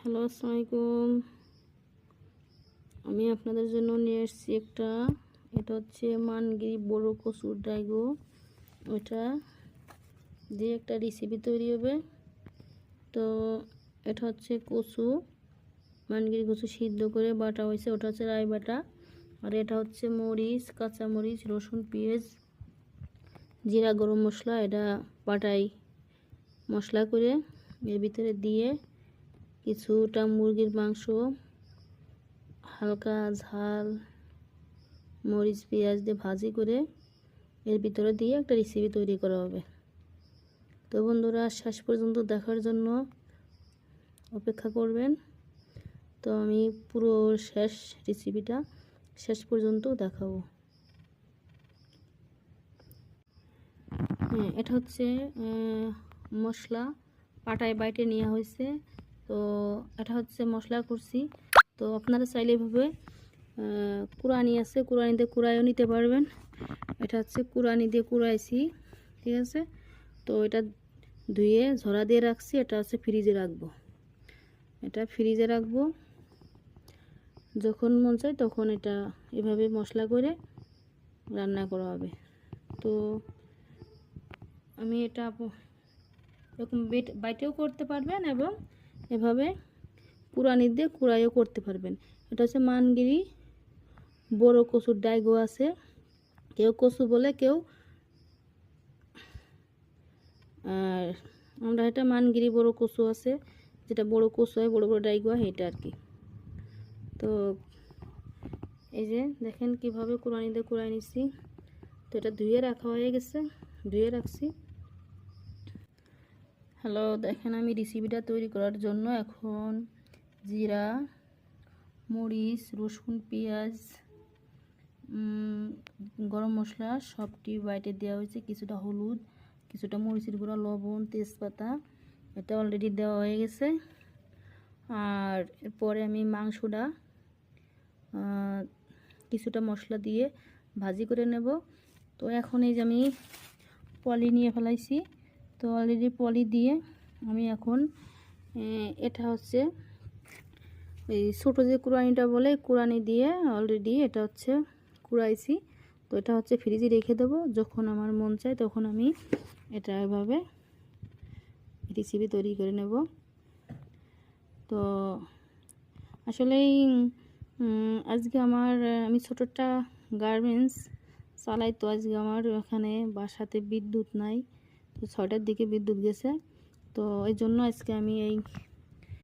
Hello, আসসালামু আলাইকুম। আমি আপনাদের জন্য নিয়ে এসেছি এটা হচ্ছে মানগিরি বড় কচুর ডাইগো। ওইটা দিয়ে একটা রেসিপি তৈরি হবে। তো এটা হচ্ছে কচু, মানগিরি কচু সিদ্ধ করে বাটা হয়েছে, ওটা হচ্ছে রাই বাটা। আর এটা হচ্ছে মরিচ, কাঁচা মরিচ, রসুন, পেঁয়াজ, জিরা, গরম মশলা, এটা বাটাই মশলা করে এর ভিতরে দিয়ে কিছুটা মুরগির মাংস, হালকা ঝাল মরিচ পেঁয়াজ দিয়ে ভাজি করে এর ভিতরে দিয়ে একটা রেসিপি তৈরি করা হবে। তো বন্ধুরা, শেষ পর্যন্ত দেখার জন্য অপেক্ষা করবেন। তো আমি পুরো রেসিপিটা শেষ পর্যন্ত দেখাবো। এটা হচ্ছে মশলা পাটায় বাইটে নেওয়া হয়েছে। তো এটা হচ্ছে মশলা করছি। তো আপনারা চাইলে এভাবে কুড়ানি আছে, কুড়ানি দিয়ে কুড়াইও নিতে পারবেন। এটা হচ্ছে কুড়ানি দিয়ে কুড়াইছি, ঠিক আছে। তো এটা ধুয়ে ঝরা দিয়ে রাখছি। এটা হচ্ছে ফ্রিজে রাখবো। এটা ফ্রিজে রাখবো, যখন মন চায় তখন এটা এভাবে মশলা করে রান্না করা হবে। তো আমি এটা এরকম বাইটেও করতে পারবেন এবং এভাবে কুড়ানি দিয়ে কুড়াইও করতে পারবেন। এটা হচ্ছে মানগিরি বড় কচুর ডাইগো আছে, কেউ কচু বলে, কেউ আর আমরা এটা মানগিরি বড় কচু আছে, যেটা বড় কচু হয়, বড় বড় ডাইগো হয়, এটা আর কি। তো এই যে দেখেন কিভাবে কুড়ানি দিয়ে কুড়াই নিচ্ছি। তো এটা ধুয়ে রাখা হয়ে গেছে, ধুয়ে রাখছি। হ্যালো, দেখেন আমি রেসিপিটা তৈরি করার জন্য এখন জিরা, মরিচ, রসুন, পেঁয়াজ, গরম মশলা সবটি বাইটে দেওয়া হয়েছে। কিছুটা হলুদ, কিছুটা মরিচের গুঁড়া, লবণ, তেজপাতা, এটা অলরেডি দেওয়া হয়ে গেছে। আর এরপরে আমি মাংসটা কিছুটা মশলা দিয়ে ভাজি করে নেব। তো এখন এই যে আমি পলি নিয়ে ফেলাইছি। তো অলরেডি পলি দিয়ে আমি এখন এটা হচ্ছে এই ছোটো যে কুড়ানিটা বলে, কুড়ানি দিয়ে অলরেডি এটা হচ্ছে কুড়াইছি। তো এটা হচ্ছে ফ্রিজে রেখে দেবো, যখন আমার মন চায় তখন আমি এটা এভাবে রেসিপি তৈরি করে নেব। তো আসলেই আজকে আমি ছোট একটা গার্মেন্টস চালাই। তো আজকে আমার এখানে বাসাতে বিদ্যুৎ নাই, তো 6টার দিকে বিদ্যুৎ গেছে। তো এই জন্য আজকে আমি এই